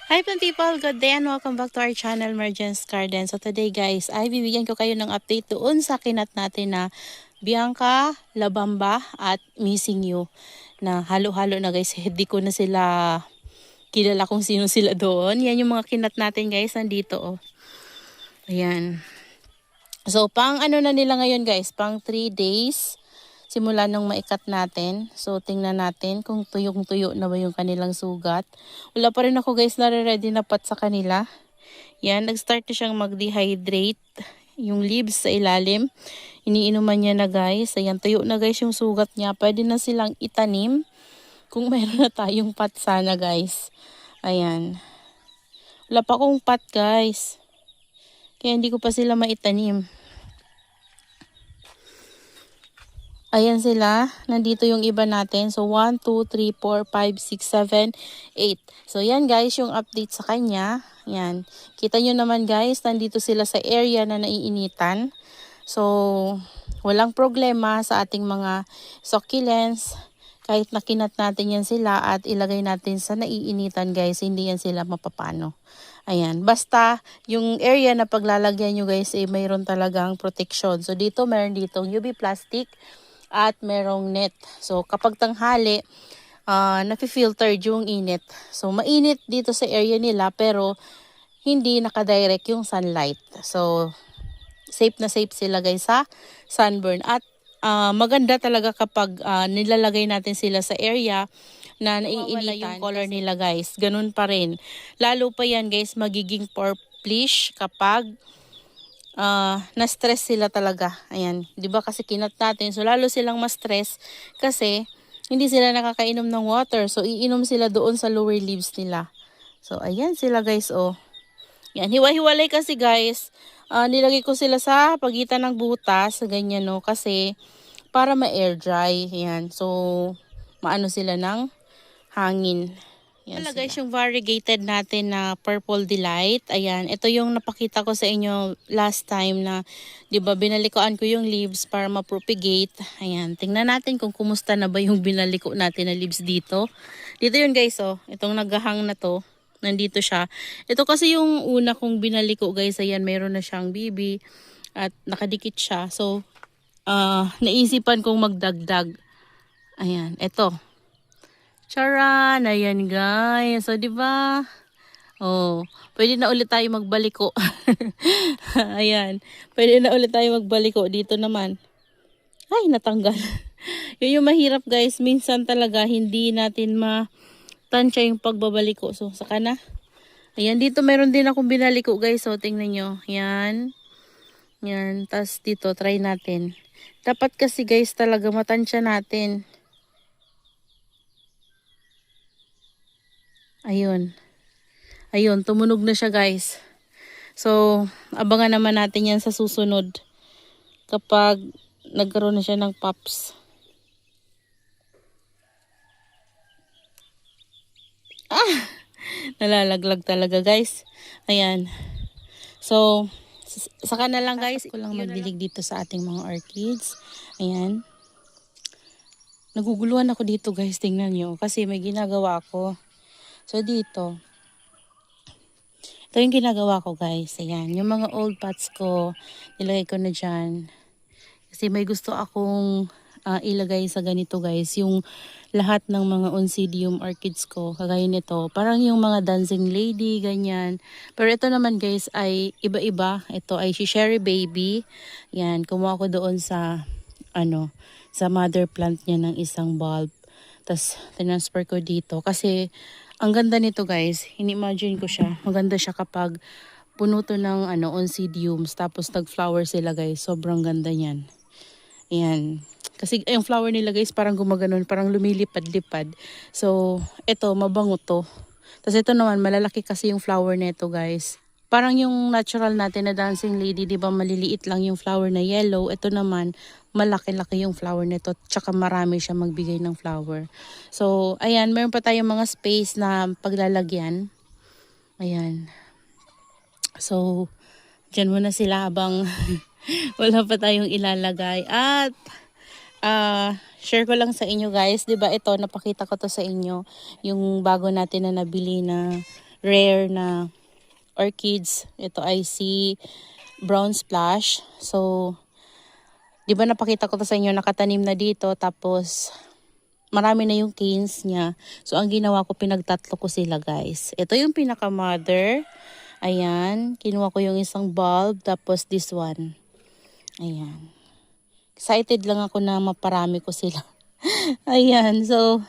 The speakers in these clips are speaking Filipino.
Hi people, good day and welcome back to our channel, Mergence Garden. So today guys, ay bibigyan ko kayo ng update doon sa kinat natin na Bianca, Labamba at Missing You. Na halo-halo na guys, hindi ko na sila kilala kung sino sila doon. Yan yung mga kinat natin guys, nandito oh. Ayan. So pang ano na nila ngayon guys, pang 3 days. Simula nung maikat natin. So, tingnan natin kung tuyong-tuyo na ba yung kanilang sugat. Wala pa rin ako guys nare-ready na pat sa kanila. Yan, nag-start na siyang mag-dehydrate. Yung leaves sa ilalim. Iniinuman niya na guys. Ayan, tuyo na guys yung sugat niya. Pwede na silang itanim. Kung meron na tayong pat sana guys. Ayan. Wala pa akong pat guys. Kaya hindi ko pa sila maitanim. Ayan sila. Nandito yung iba natin. So, 1, 2, 3, 4, 5, 6, 7, 8. So, yan guys, yung update sa kanya. Yan. Kita nyo naman guys, nandito sila sa area na naiinitan. So, walang problema sa ating mga succulents. Kahit nakinat natin yan sila at ilagay natin sa naiinitan guys, hindi yan sila mapapano. Ayan. Basta, yung area na paglalagyan nyo guys, mayroon talagang protection. So, dito, meron ditong UV plastic at merong net. So, kapag tanghali, nafi-filter yung init. So, mainit dito sa area nila pero hindi nakadirect yung sunlight. So, safe na safe sila guys sa sunburn. At maganda talaga kapag nilalagay natin sila sa area na naiinitan yung color nila guys. Ganun pa rin. Lalo pa yan guys, magiging purplish kapag na-stress sila talaga. Ayan, 'di ba kasi kinat natin. So lalo silang ma-stress kasi hindi sila nakakainom ng water. So iinom sila doon sa lower leaves nila. So ayan sila guys oh. Yan, hiwa-hiwalay kasi guys. Nilagay ko sila sa pagitan ng butas, ganyan no, kasi para ma-air dry. Ayan. So maano sila ng hangin. Yan wala guys yung variegated natin na Purple Delight. Ayan, ito yung napakita ko sa inyo last time na 'di ba binalikoan ko yung leaves para ma-propagate. Ayan, tingnan natin kung kumusta na ba yung binaliko natin na leaves dito. Dito yun guys oh, itong naghahang na to. Nandito siya. Ito kasi yung una kong binaliko guys. Ayan, mayroon na siyang bibi at nakadikit siya. So, naisipan kong magdagdag. Ayan, ito. Charan! Ayan guys. So, di ba? Oh, pwede na ulit tayo magbaliko. Ayan. Pwede na ulit tayo magbaliko. Dito naman. Ay, natanggal. Yun yung mahirap guys. Minsan talaga hindi natin matansya yung pagbabaliko. So, saka na. Ayan, dito meron din akong binaliko guys. So, tingnan nyo. Yan. Yan. Tapos dito, try natin. Dapat kasi guys talaga matansya natin. Ayun. Ayun, tumunog na siya guys. So, abangan naman natin yan sa susunod. Kapag nagkaroon na siya ng pops. Nalalaglag talaga guys. Ayan. So, saka na lang guys. Ko lang magdilig dito sa ating mga orchids. Ayan. Naguguluhan ako dito guys. Tingnan nyo. Kasi may ginagawa ako. So, dito. Ito yung ginagawa ko guys. Ayan. Yung mga old pots ko, nilagay ko na dyan. Kasi may gusto akong ilagay sa ganito guys. Yung lahat ng mga oncidium orchids ko. Kagaya nito. Parang yung mga dancing lady, ganyan. Pero ito naman guys ay iba-iba. Ito ay si Cherry Baby. Yan. Kumuha ko doon sa sa mother plant niya ng isang bulb. Tapos transfer ko dito. Kasi ang ganda nito guys, in-imagine ko siya. Maganda siya kapag puno to ng oncidiums. Tapos nag-flower sila guys. Sobrang ganda niyan. Ayan. Kasi yung flower nila guys parang gumaganon. Parang lumilipad-lipad. So, ito mabango to. Tapos ito naman malalaki kasi yung flower nito guys. Parang yung natural natin na dancing lady, di ba maliliit lang yung flower na yellow. Ito naman, malaki-laki yung flower nito. Tsaka marami siya magbigay ng flower. So, ayan, meron pa tayong mga space na paglalagyan. Ayan. So, dyan muna sila habang wala pa tayong ilalagay. At, share ko lang sa inyo guys. Di ba ito, napakita ko to sa inyo. Yung bago natin na nabili na rare na orchids. Ito ay si Brown Splash. So, di ba napakita ko to sa inyo, nakatanim na dito. Tapos, marami na yung canes niya. So, ang ginawa ko, pinagtatlo ko sila guys. Ito yung pinaka-mother. Ayan. Kinuha ko yung isang bulb. Tapos, this one. Ayan. Excited lang ako na maparami ko sila. Ayan. So,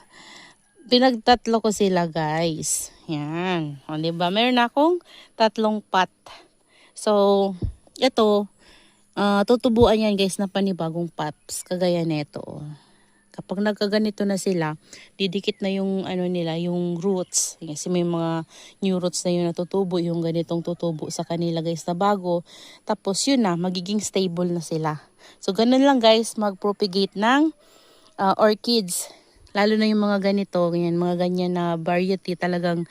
pinagtatlo ko sila guys. Yan. O, diba? Meron akong 3 pot. So, ito, tutubuan yan guys na panibagong pots. Kagaya neto. Kapag nagkaganito na sila, didikit na yung ano nila, yung roots. Kasi may mga new roots na yun natutubo, yung ganitong tutubo sa kanila guys na bago. Tapos yun na, magiging stable na sila. So, ganun lang guys, mag-propagate ng orchids. Lalo na yung mga ganito, ganyan, mga ganyan na variety, talagang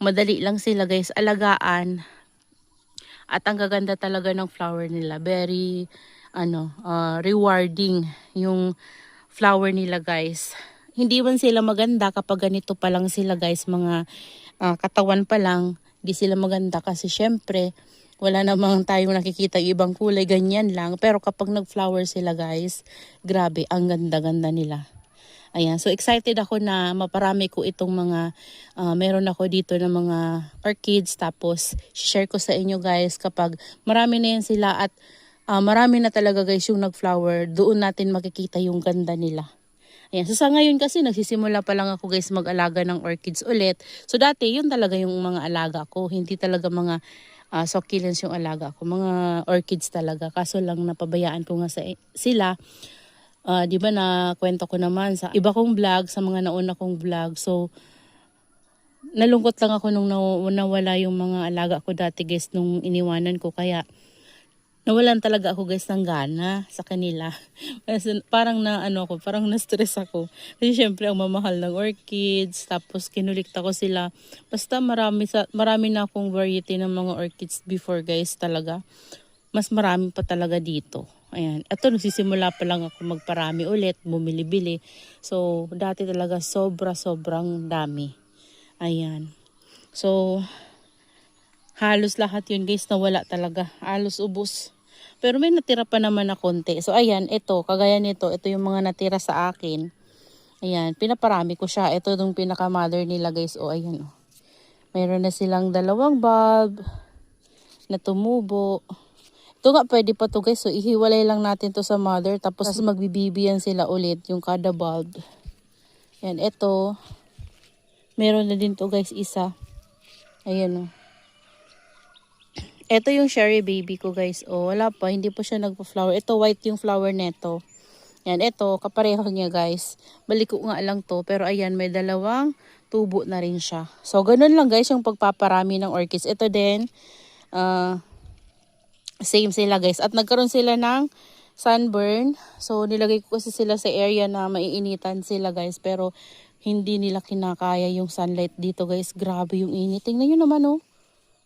madali lang sila guys alagaan. At ang gaganda talaga ng flower nila. Very rewarding yung flower nila guys. Hindi man sila maganda kapag ganito pa lang sila guys, mga katawan pa lang. Hindi sila maganda kasi syempre wala namang tayong nakikita ibang kulay, ganyan lang. Pero kapag nag-flower sila guys, grabe, ang ganda-ganda nila. Ayan, so excited ako na maparami ko itong mga, meron ako dito ng mga orchids. Tapos, share ko sa inyo guys kapag marami na yan sila at marami na talaga guys yung nag-flower. Doon natin makikita yung ganda nila. Ayan, so sa ngayon kasi nagsisimula pa lang ako guys mag-alaga ng orchids ulit. So dati yun talaga yung mga alaga ko. Hindi talaga mga succulents yung alaga ko. Mga orchids talaga. Kaso lang napabayaan ko nga sila. Di ba na kwento ko naman sa iba kong vlog, sa mga nauna kong vlog. So, nalungkot lang ako nung nawala yung mga alaga ko dati guys nung iniwanan ko. Kaya, nawalan talaga ako guys ng gana sa kanila. Parang parang na-stress ako. Kasi syempre ang mamahal ng orchids, tapos kinulikta ko sila. Basta marami na akong variety ng mga orchids before guys talaga. Mas marami pa talaga dito. Ayan. Ito, nagsisimula pa lang ako magparami ulit, bumili-bili. So, dati talaga sobrang dami. Ayan. So, halos lahat yun guys nawala talaga. Halos ubos. Pero may natira pa naman na konti. So, ayan, ito, kagaya nito, ito yung mga natira sa akin. Ayan, pinaparami ko siya. Ito yung pinaka-mother nila guys. O, ayan. Mayroon na silang 2 bulb na tumubo. Ito nga, pwede pa to guys. So, ihiwalay lang natin to sa mother. Tapos, magbibibiyan sila ulit yung kada bulb. Yan, ito. Meron na din to guys, isa. Ayan o. Ito yung cherry baby ko guys. O, wala pa. Hindi pa siya nagpa-flower. Ito, white yung flower neto. Yan, ito. Kapareho niya guys. Balik ko nga lang to. Pero ayan, may 2 tubo na rin siya. So, ganun lang guys yung pagpaparami ng orchids. Ito din, same sila guys. At nagkaroon sila ng sunburn. So, nilagay ko kasi sila sa area na maiinitan sila guys. Pero, hindi nila kinakaya yung sunlight dito guys. Grabe yung init. Tingnan nyo naman oh.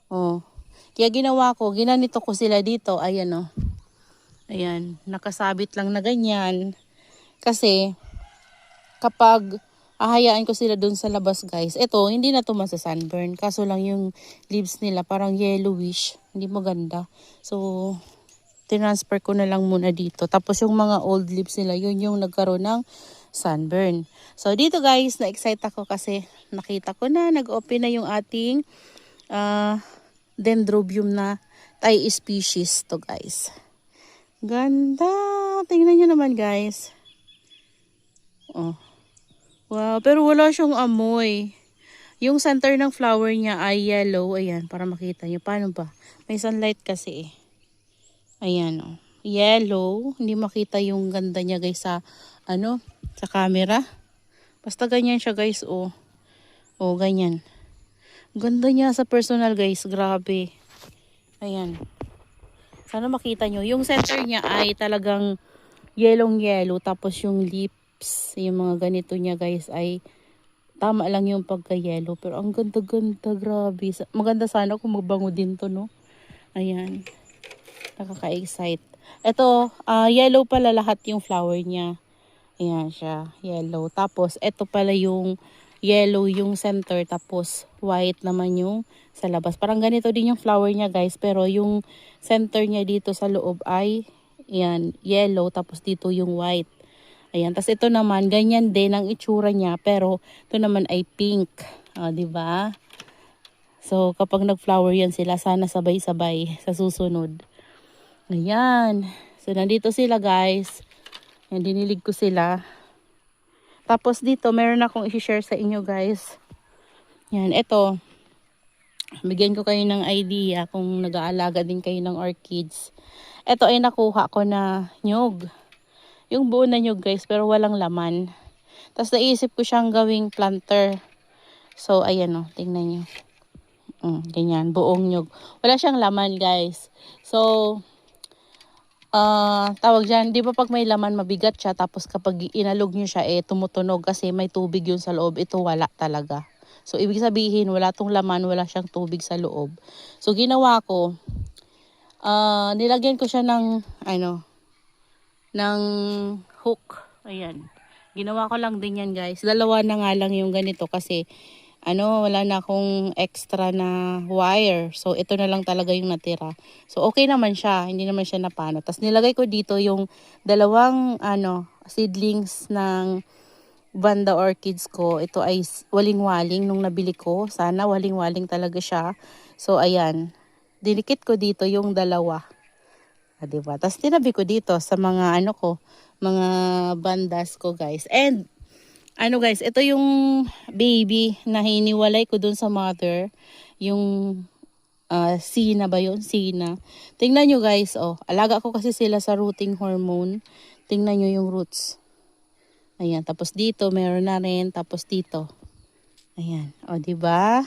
Oh. Kaya ginawa ko, ginanito ko sila dito. Ayan oh. Ayan. Nakasabit lang na ganyan. Kasi, kapag ahayaan ko sila dun sa labas guys. Ito, hindi na to masa-sunburn. Kaso lang yung leaves nila parang yellowish. Hindi maganda. So, transfer ko na lang muna dito. Tapos yung mga old leaves nila, yun yung nagkaroon ng sunburn. So, dito guys, na-excite ako kasi nakita ko na, nag-open na yung ating dendrobium na Thai species to guys. Ganda! Tingnan nyo naman guys. Oh. Wow, pero wala siyang amoy. Yung center ng flower niya ay yellow. Ayan, para makita nyo. Paano ba? May sunlight kasi eh. Ayan oh. Yellow. Hindi makita yung ganda niya guys sa, sa camera. Basta ganyan siya guys oh. Oh, ganyan. Ganda niya sa personal guys. Grabe. Ayan. Sana makita nyo. Yung center niya ay talagang yellow. Tapos yung lips, yung mga ganito niya guys ay tama lang yung pagka-yellow. Pero ang ganda-ganda. Grabe. Maganda sana kung magbango din to no. Ayan. Nakaka-excite. Ito, yellow pala lahat yung flower niya. Ayan siya. Yellow. Tapos, ito pala yung yellow yung center tapos white naman yung sa labas. Parang ganito din yung flower niya guys, pero yung center niya dito sa loob ay yan, yellow tapos dito yung white. Ayan, tapos ito naman ganyan din ang itsura niya pero ito naman ay pink. O, di ba? So kapag nag-flower yan sila, sana sabay-sabay sa susunod. Ayan. So nandito sila guys. Yan, dinilig ko sila. Tapos dito, meron akong i-share sa inyo guys. Yan, ito. Bigyan ko kayo ng idea kung nag-aalaga din kayo ng orchids. Ito ay nakuha ko na nyug. Yung buo na nyug guys, pero walang laman. Tapos naisip ko siyang gawing planter. So, ayan o, tingnan nyo. Ganyan, buong nyug. Wala siyang laman guys. So, tawag dyan, di ba pag may laman mabigat siya, tapos kapag inalog nyo siya, tumutunog kasi may tubig yun sa loob. Ito wala talaga. So, ibig sabihin, wala tong laman, wala siyang tubig sa loob. So, ginawa ko, nilagyan ko siya ng, ng hook. Ayan. Ginawa ko lang din yan guys. Dalawa na nga lang yung ganito kasi, wala na akong extra na wire. So, ito na lang talaga yung natira. So, okay naman siya. Hindi naman siya napano. Tapos, nilagay ko dito yung dalawang, seedlings ng Vanda orchids ko. Ito ay waling-waling nung nabili ko. Sana waling-waling talaga siya. So, ayan. Dinikit ko dito yung dalawa. Diba? Tapos, tinabi ko dito sa mga, mga bandas ko, guys. And, guys, ito yung baby na hiniwalay ko dun sa mother. Yung Sina ba yun? Sina. Tingnan nyo guys, alaga ko kasi sila sa rooting hormone. Tingnan nyo yung roots. Ayan, tapos dito meron na rin, tapos dito. Ayan, diba?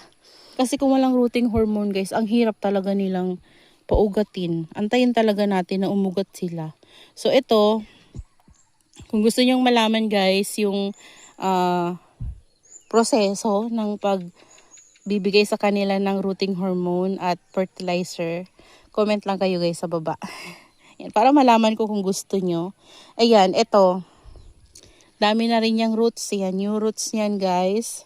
Kasi kung walang rooting hormone guys, ang hirap talaga nilang paugatin. Antayin talaga natin na umugat sila. So ito, kung gusto nyong malaman guys, yung proseso ng pagbibigay sa kanila ng rooting hormone at fertilizer, comment lang kayo guys sa baba. Yan, para malaman ko kung gusto nyo. Ayan, ito. Dami na rin yung roots. Yan, yung roots niyan guys.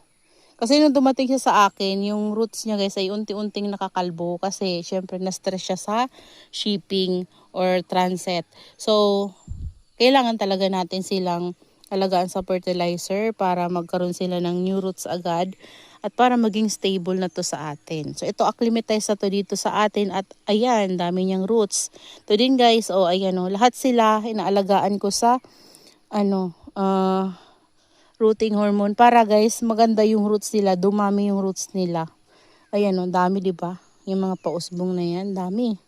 Kasi nung dumating siya sa akin, yung roots niya guys ay unti-unting nakakalbo. Kasi syempre na-stress siya sa shipping or transit. So, kailangan talaga natin silang alagaan sa fertilizer para magkaroon sila ng new roots agad at para maging stable na to sa atin. So ito acclimatize na to dito sa atin at ayan, dami niyang roots. To din guys, ayan lahat sila inaalagaan ko sa rooting hormone para guys maganda yung roots nila, dumami yung roots nila. Ayan dami 'di ba? Yung mga pausbong na yan, dami.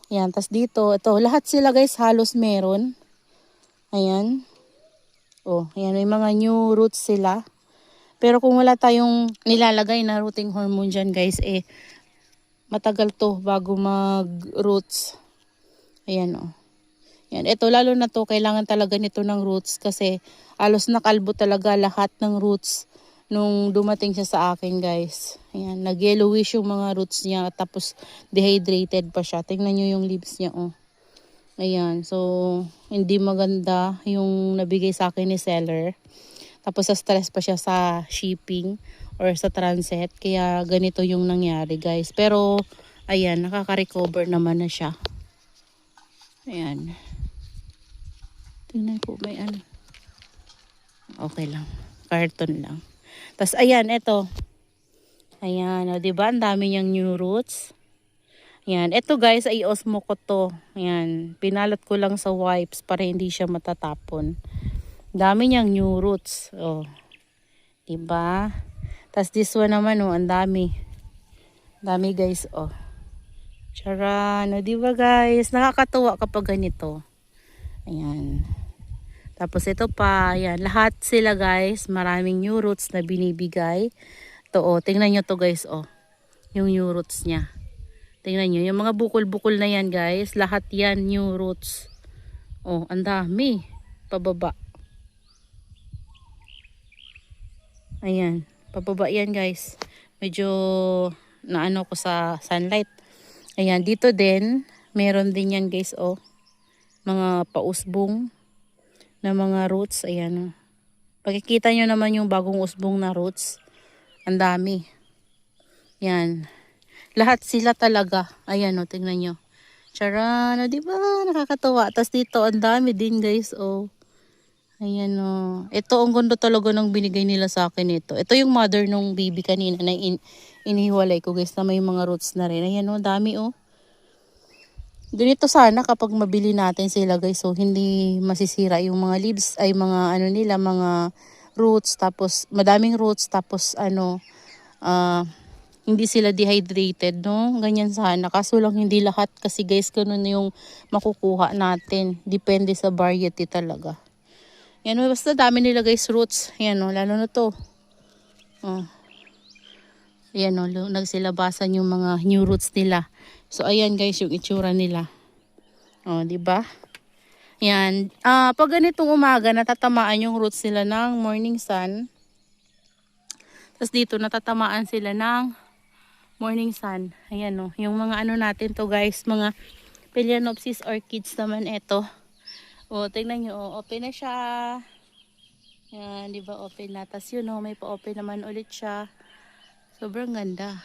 Ayan, tas dito, ito lahat sila guys halos meron. Ayan. Ayan, may mga new roots sila. Pero kung wala tayong nilalagay na rooting hormone dyan guys, matagal to bago mag-roots. Ayan Yan, ito lalo na to, kailangan talaga nito ng roots kasi alos nakalbo talaga lahat ng roots nung dumating siya sa akin guys. Ayan, nag-yellowish yung mga roots niya tapos dehydrated pa siya. Tingnan nyo yung leaves niya Ayan, so hindi maganda yung nabigay sa akin ni seller. Tapos sa stress pa siya sa shipping or sa transit. Kaya ganito yung nangyari guys. Pero ayan, nakaka-recover naman na siya. Ayan. Tingnan ko may Okay lang. Carton lang. Tapos ayan, ito. Ayan, diba? Ang dami niyang new roots. Ayan, ito guys ay osmo ko to. Ayan, pinalot ko lang sa wipes para hindi siya matatapon. Dami niyang new roots. Diba? Tapos this one naman ang dami. Dami guys Charan, diba guys? Nakakatuwa kapag ganito. Ayan. Tapos ito pa, ayan, lahat sila guys, maraming new roots na binibigay. Ito tingnan nyo to guys yung new roots niya. Tingnan nyo, yung mga bukol-bukol na yan guys, lahat yan new roots. Ang dami. Pababa. Ayan, pababa yan guys. Medyo naano ko sa sunlight. Ayan, dito din, meron din yan guys mga pausbong na mga roots. Ayan Makikita nyo naman yung bagong usbong na roots. Ang dami. Yan. Lahat sila talaga. Ayan o, tingnan nyo. Charan, o diba? Nakakatawa. Tapos dito, ang dami din guys. O. Ayan o. Ito, ang ganda talaga ng binigay nila sa akin ito. Ito yung mother nung baby kanina na inihiwalay ko guys na may mga roots na rin. Ayan o, dami o. Ganito sana kapag mabili natin sila guys, so hindi masisira yung mga leaves ay mga ano nila, mga roots, tapos madaming roots, tapos ano hindi sila dehydrated, no? Ganyan sana. Kaso lang hindi lahat kasi guys, ganun yung makukuha natin. Depende sa variety talaga. Yan, basta dami nila guys roots. Yan o, lalo na to. Ayan o, nagsilabasan yung mga new roots nila. So ayan guys yung itsura nila. O, di ba? Yan. Pag ganitong umaga natatamaan yung roots nila ng morning sun. Tapos dito natatamaan sila ng morning sun. Ayan o, yung mga ano natin to guys, mga Phalaenopsis orchids naman ito. O, tingnan nyo, open na siya. Yan, di ba open na. Tapos yun o, may pa-open naman ulit siya. Sobrang ganda.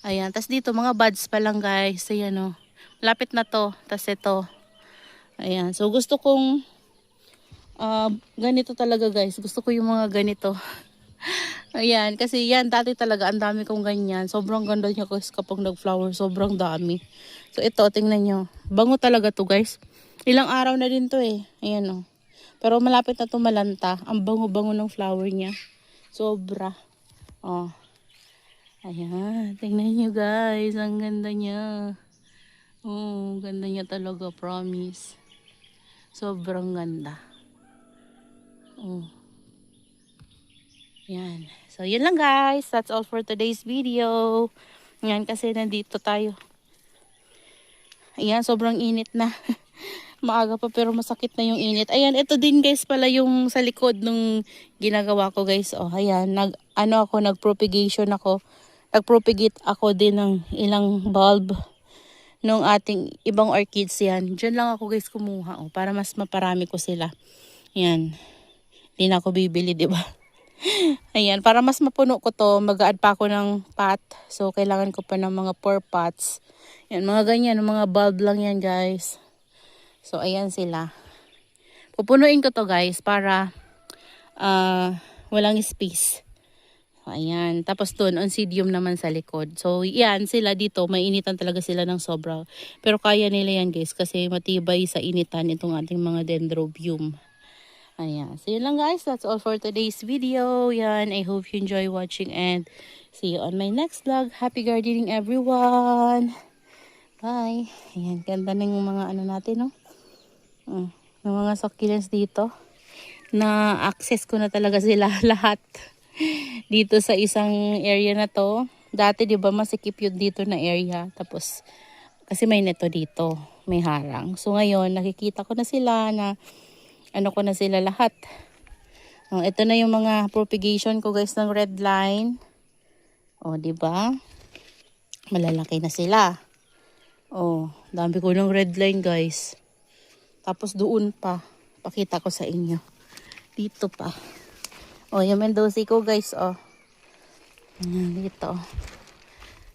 Ayan, tas dito mga buds pa lang guys. Ayan o. Lapit na to. Tas ito. Ayan, so gusto kong ganito talaga guys. Gusto ko yung mga ganito. Ayan, kasi yan dati talaga ang dami kong ganyan. Sobrang ganda niya guys kapag nag-flower. Sobrang dami. So ito, tingnan nyo. Bango talaga to guys. Ilang araw na din to eh. Ayan o. Pero malapit na to malanta. Ang bango-bango ng flower niya. Sobra. Oh. Ayan, tingnan nyo guys, ang ganda niya. Oh, ganda niya talaga, promise. Sobrang ganda. Oh. Yan. So, yun lang guys. That's all for today's video. Yan, kasi nandito tayo. Ayan, sobrang init na. Maaga pa pero masakit na yung init. Ayan, ito din guys pala yung sa likod nung ginagawa ko guys. Oh, ayan, nag-propagation ako. Nag-propagate ako din ng ilang bulb nung ating ibang orchids yan. Diyan lang ako guys kumuha para mas maparami ko sila. Yan. Hindi na ako bibili, di ba? Ayan, para mas mapuno ko to, mag-add pa ako ng pot. So, kailangan ko pa ng mga 4 pots. Yan, mga ganyan, mga bulb lang yan guys. So, ayan sila. Pupunuin ko to guys para walang space. Ayan. Tapos doon, oncidium naman sa likod. So, yan sila dito. Mainitan talaga sila ng sobra. Pero kaya nila yan guys. Kasi matibay sa initan itong ating mga dendrobium. Ayan. So, yun lang guys. That's all for today's video. Yan. I hope you enjoy watching. And see you on my next vlog. Happy gardening everyone. Bye. Ayan. Ganda na yung mga ano natin, no? Yung mga succulents dito. Na access ko na talaga sila lahat. Dito sa isang area na to. Dati 'di ba masikip yun dito na area. Tapos kasi may neto dito, may harang. So ngayon nakikita ko na sila na ano ko na sila lahat. Ito na yung mga propagation ko guys ng red line. 'Di ba? Malalaki na sila. Dami ko ng red line guys. Tapos doon pa, pakita ko sa inyo. Dito pa. Yung Mendoza ko guys, dito.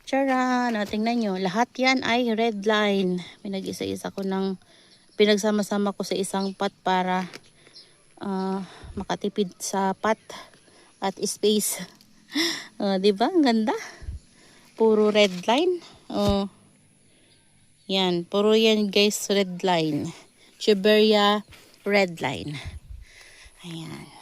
Charan! Tingnan nyo. Lahat yan ay red line. Pinag-isa-isa ko pinagsama-sama ko sa isang pot para makatipid sa pot at space. Diba? Ang ganda. Puro red line. Yan. Puro yan guys, red line. Cheberia red line. Ayan.